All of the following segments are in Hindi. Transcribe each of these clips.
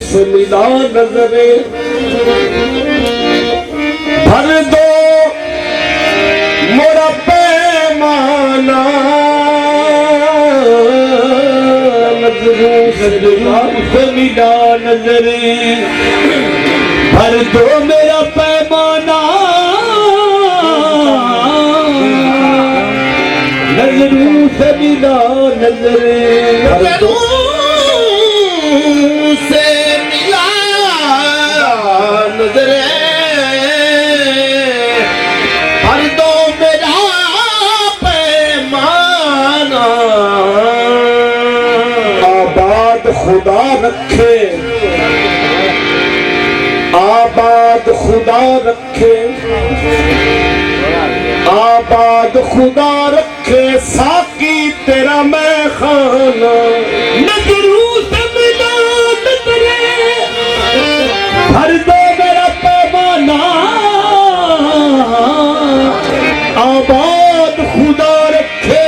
से मिला नजरे भर दो मोरा पैमाना नजरों से मिला नजरे भर दो मेरा पैमाना नजरों से मिला नजरे नजरों से मिला नजरे भर दो मेरा पैमाना आबाद खुदा रखे आबाद खुदा रखे आबाद खुदा रखे साकी तेरा मैं खाना नजरों से मिला नजरे भर दो मेरा पैमाना आबाद खुदा रखे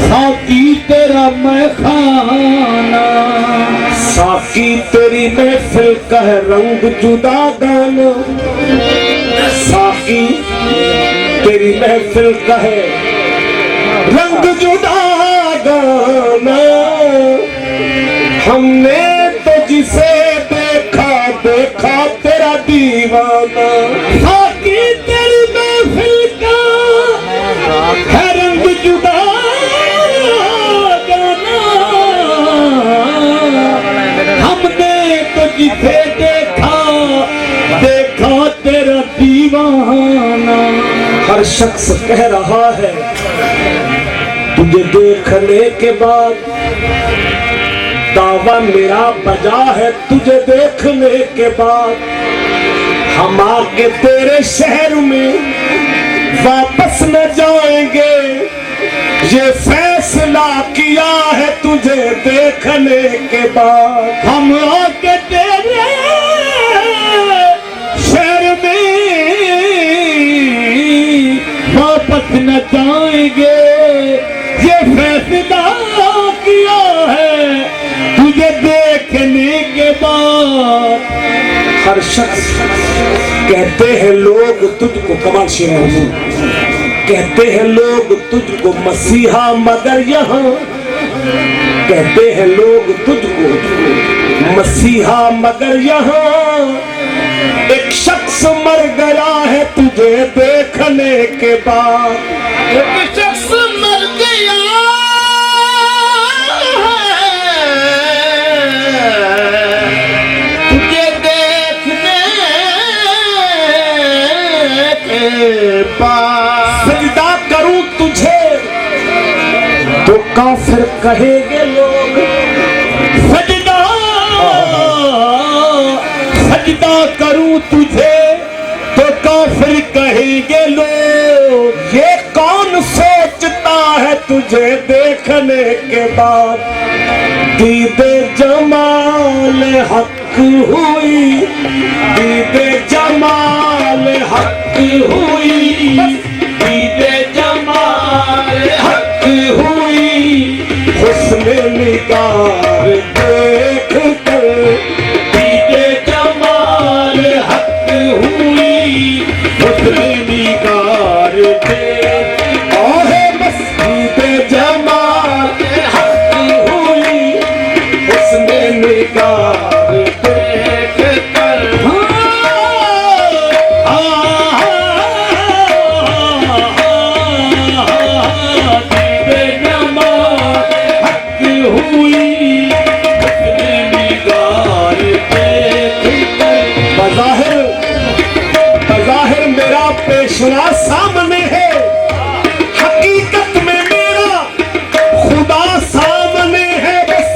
साकी तेरा मैं खाना साकी तेरी महफिल का है रंग जुदा गाना साकी तेरी महफिल का है रंग जुदा गाना हमने तो जिसे देखा देखा तेरा दीवाना साकी तेरी महफिल का है रंग जुदा गाना हमने तो जिसे देखा देखा तेरा दीवाना हर शख्स कह रहा है तुझे देखने के बाद दावा मेरा बजा है तुझे देखने के बाद हम आके तेरे शहर में वापस न जाएंगे ये फैसला किया है तुझे देखने के बाद हम आके तेरे शहर में वापस न जाएंगे ये फैसला किया है तुझे देखने के बाद हर शख्स कहते हैं लोग तुझको कमाल शेर कहते हैं लोग तुझको मसीहा मगर यहाँ कहते हैं लोग तुझको मसीहा मगर यहाँ एक शख्स मर गया है तुझे देखने के बाद एक शख्स मर गया तुझे देखने के बाद सजदा करूं तुझे तो काफिर कहेंगे लोग सजदा सजदा करूं तुझे तो काफिर कहेंगे लोग ये कौन सोचता है तुझे देखने के बाद दीदे जमाल हक हुई दीदे जमाल हक हुई दीदे जमाल हक हुई हुस्न निगार देख कर दीदे जमाल हक हुई हुस्न निगार देख ओहे बस दीदे जमाल हक हुई हुस्न निगार देख कर बज़ाहिर मेरा पेशवा सामने है हकीकत में मेरा खुदा सामने है बस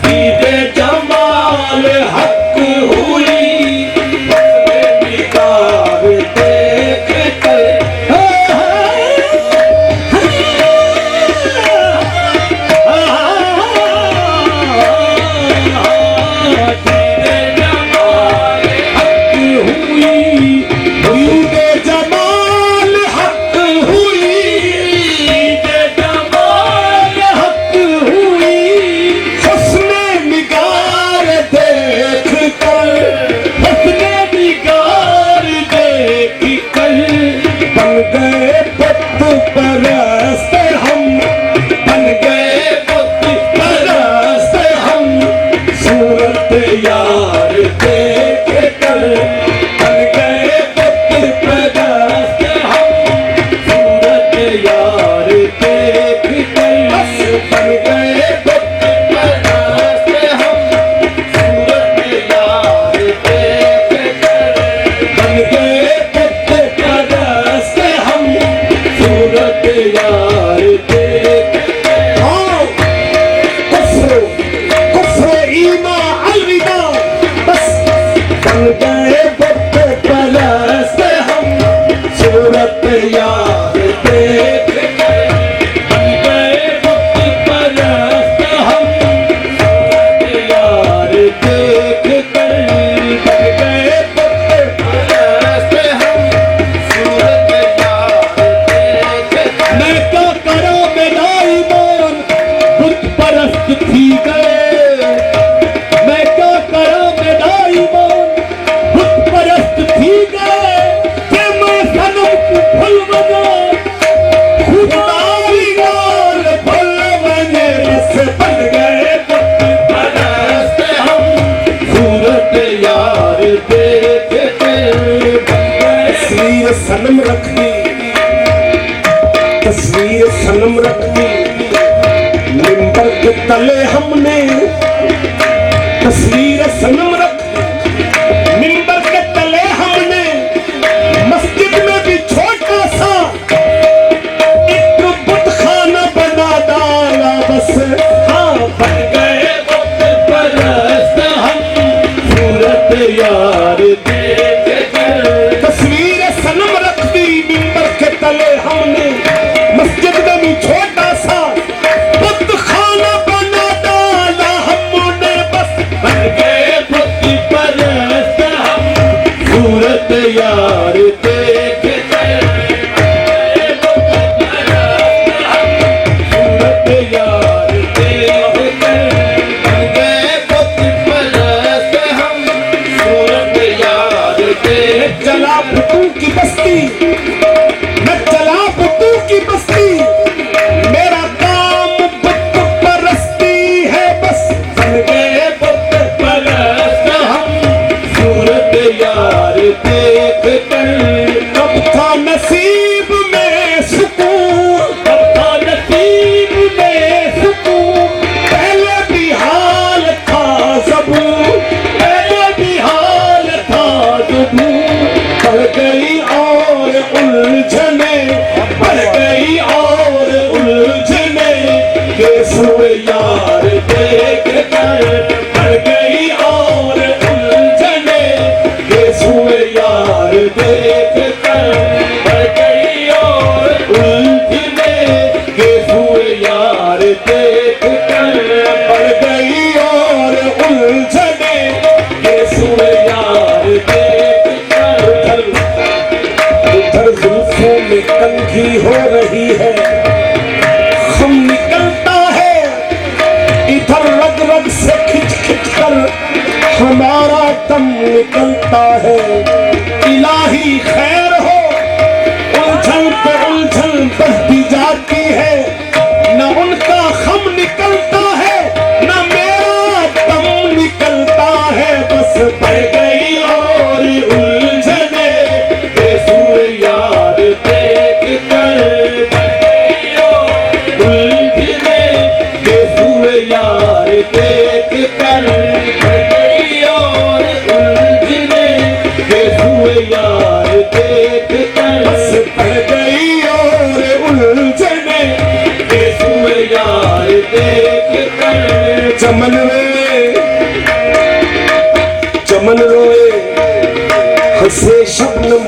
दीदे जमाल हक हुई निगार देख कर दीदे जमाल तले हमने तस्वीर सनम रख, मिंबर के तले हमने मस्जिद में भी छोटा सा एक बुत खाना बना डाला बस। हाँ बन गए बुत परस्त हम, सूरत यार देख कर। तस्वीर सनम रख दी मिंबर के तले हमने, मस्जिद में भी छोटा सा बुत खाना बना डाला हमने बस। बन गए बुत परस्त हम, सूरत यार देख कर। सूरत यार देख कर। बन गए बुत परस्त हम, सूरत यार देख। चला बुतों की बस्ती, मैं चला बुतों की बस्ती, मेरा काम बुत परस्ती है बस। बन गए बुत परस्त हम, सूरत यार देख कर। कब था नसीब में सुकून, कब था नसीब में सुकून, पहले भी हाल था ज़बून, पहले भी हाल था ज़बून। बढ़ गई और उलझने, बढ़ गई और उलझने, केसुए यार देख कर। बढ़ गई और उलझने, केसुए यार देख कर। बढ़ गई और उलझने, केसुए यार देख कर। बढ़ गई और उलझने, केसुए यार देख कर। उधर जुल्फों में कंघी हो रही है, खून निकलता है, इधर रग रग से खिंच खिंच कर हमारा दम निकलता है। इलाही खैर हो, उलझन पे उलझन बढ़ती जाती है, न उनका खम निकलता है, न मेरा दम निकलता है बस। बढ़ गई और उलझने, केसुए यार देख कर। उलझने, केसुए यार देख कर। बढ़ गई और उलझने, केसुए यार देख कर। बस बढ़ गई और उलझने, केसुए यार देख कर। चमन रोए हंसे शबनम,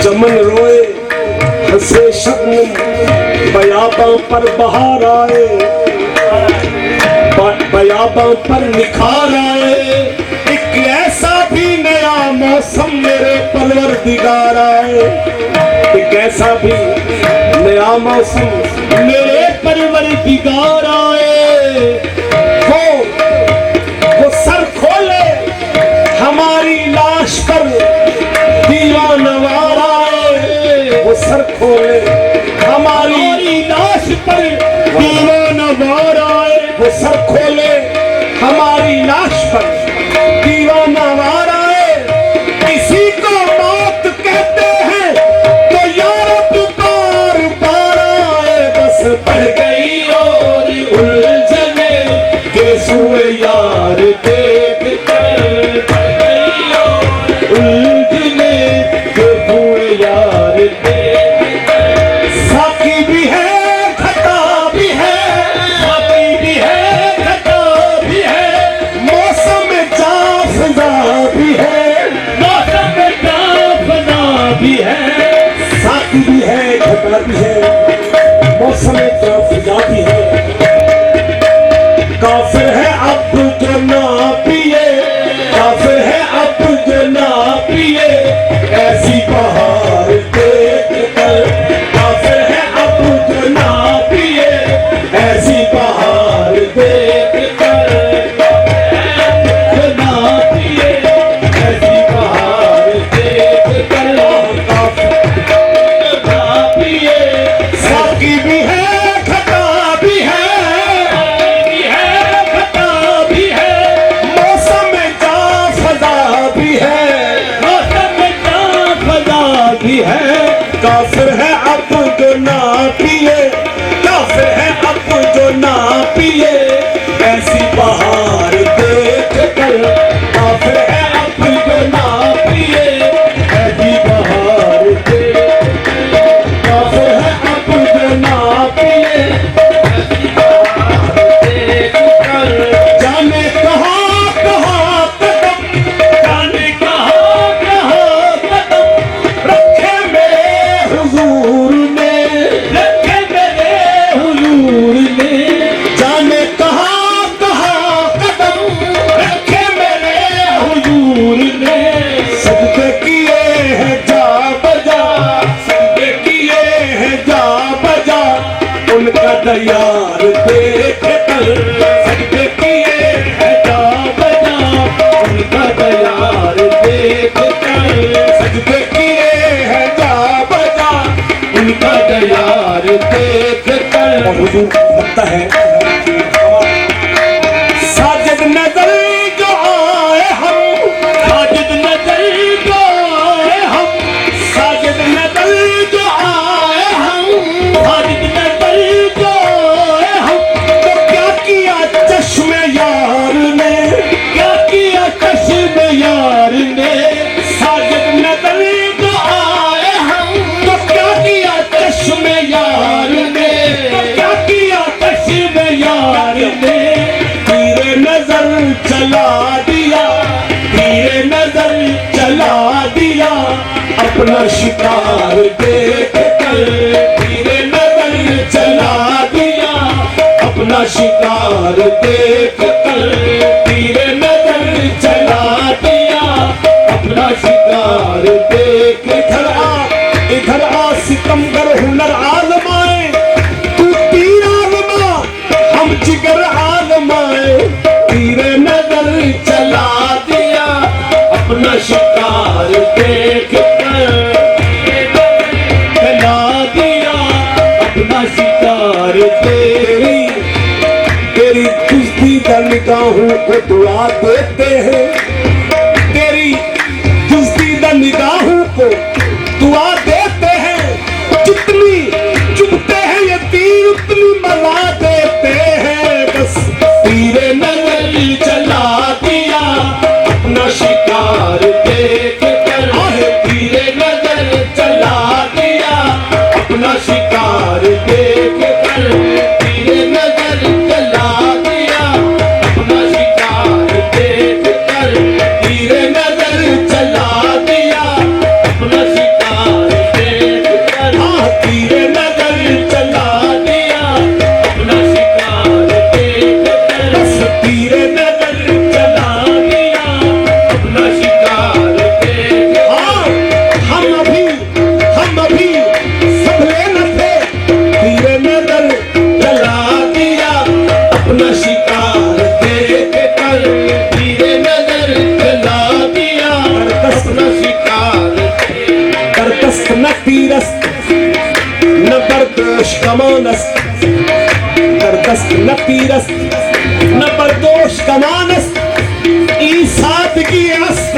चमन रोए हंसे शबनम, बयाबां पर बहार आए, बयाबां पर निखार आए। एक ऐसा भी नया मौसम मेरे परवरदिगार आए, एक ऐसा भी नया मौसम मेरे परवरदिगार आए। वो सर खोले हमारी लाश पर दीवाना वार आए, वो सर खोले हमारी लाश पर दीवाना वार आए। वो सर खोले हमारी लाश पर दीवाना वार आए। किसी को मौत कहते हैं तो यार पुकार बार आए बस। बढ़ गई और उलझने, केसुए यार देख कर। बढ़ गई और उलझने, केसुए यार देख कर। साकी भी है खता भी है, साकी भी है खता भी है, मौसम जाफना भी है, मौसम जाफना भी है। साकी भी है खता भी है, मौसम जाफना भी है। काफिर है अब जो ना पिए, काफिर है अब जो ना पिए, ऐसी बहार देख कर। काफिर है अब जो ना पिए, ऐसी बहार देख कर। जो ना पिए, ऐसी बहार देख कर। काफिर ना पिए, पिए ऐसी बहार देख कर काफिर है अब जो ना पिए ऐसी बहार देख काफिर है अब जो ना पिए ऐसी बहार देख कर जाने कहाँ कहाँ कदम जाने कहाँ कहाँ कदम रखे मेरे हुजूर ने रखे मेरे हुजूर ने जाने कहाँ कहाँ कदम रखे मेरे हुजूर ने सजदे किए हैं जा बजा सजदे किए हैं जा बजा उनका दयार देख कर सजदे किए हैं जा बजा उनका दयार देख कर सजदे किए हैं जा बजा उनका दयार देख कर और हुजूर लगता है साजिद नजर जो आए हम साजिद नजर जो आए हम साजिद नजर जो आए हम साजिद नजर जो आए हम तो क्या किया चश्मे यार ने क्या किया चश्मे यार ने साजिद नजर जो आए हम तो क्या किया चश्मे यार ने तो क्या किया चश्मे यार ने तीरे नजर चला दिया तीरे नजर चला दिया अपना शिकार देख कर तीरे नजर चला दिया अपना शिकार देख कर तीरे नजर चला दिया अपना शिकार देख इधर आ सितमगर हुनर आजमाए तू तीर आजमा हम जिगर आजमाए तीरे नजर चला दिया अपना शिकार देख कर चला दिया अपना शिकार तेरी तेरी जुस्तीदा निगाहों को दुआ देते हैं तेरी जुस्तीदा निगाहों को दुआ देते हैं जितनी चुभते हैं ये तीर उतनी मला देते हैं बस तीरे नजर चला दिया अपना शिकार देख कर तीरे नजर चला दिया अपना शिकार देख कर तीरे नजर चला दिया अपना शिकार देख कर तीरे नजर चला दिया अपना शिकार देख कर तीरे नजर चला दिया अपना शिकार देख कर बस तीरे नजर चला दिया अपना शिकार देख हम अभी संभले न थे तीरे नजर चला दिया अपना शिकार देख कर तीरे नजर चला दिया अपना शिकार करकस्त न तीरस्त न बर्दोश कमानस्त करकस्त न तीरस्त न बर्दोश कमानस्त ई सादगी अस्त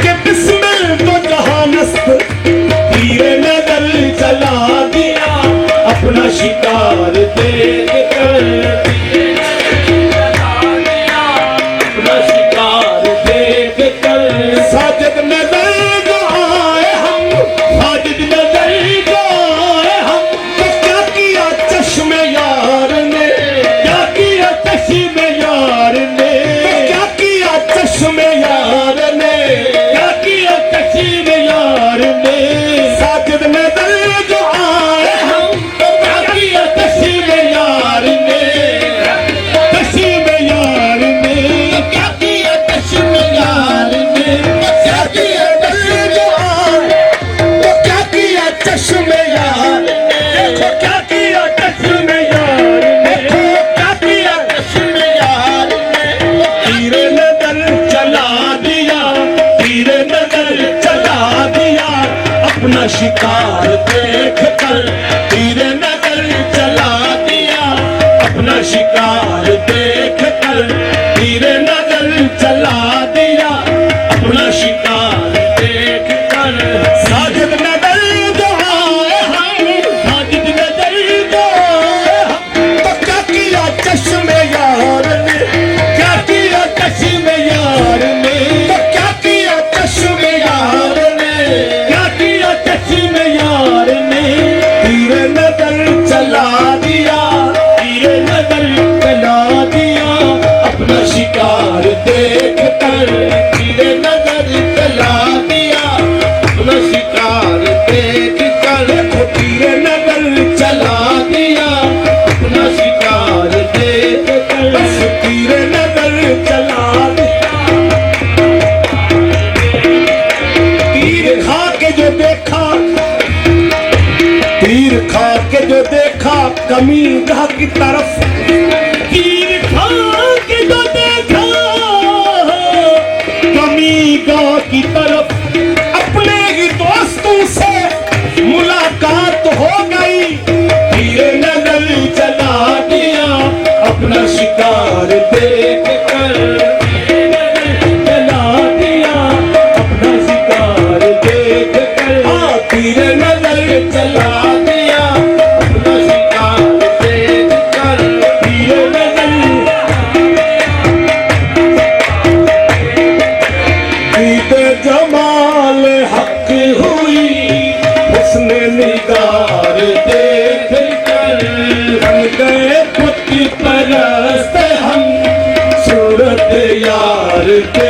के बिस्मिल तो जहानस्त तीरे नजर चला दिया अपना शिकार देख कर अपना शिकार देख कर साजिद नजर जो आए हम साजिद नजर जो आए हम तो क्या किया चश्मे यार ने क्या किया चश्मे यार ने क्या किया चश्मे यार ने क्या किया चश्मे यार ने साजिद नजर जो आए हम तो क्या किया चश्मे यार ने चश्मे यार ने क्या किया चश्मे यार ने क्या किया चश्मे जो आए तो क्या किया चश्मे यार देखो क्या किया चश्मे यार देखो क्या किया चश्मे यार तीरे नजर चला दिया तीरे नजर चला दिया अपना शिकार देख कर तीरे नजर चला दिया अपना शिकार देख कर तीरे नजर चला दिया अपना शिकार देख कर साजिद नजर जो आए हम साजिद नजर जो आए हम तो क्या किया चश्मे कर तीर नजर चला दिया अपना शिकार देख कर तीर नजर चला दिया अपना शिकार देख कर बस तीर नजर चला दिया। तीर खा के जो देखा, तीर खा के जो देखा कमी गाह की तरफ, तीर खा के जो देखा कमी गाह की तरफ, अपने ही दोस्तों से मुलाकात हो गई। तीर नजर चला दिया अपना शिकार देख कर, चला दिया अपना शिकार देख कर। हाँ, तीर नजर चला दिया अपना शिकार देख कर तीर नजर दीदे जमाल हक हुई उसने निगार देख कर, बन गए पति परस्त हम सूरत यार के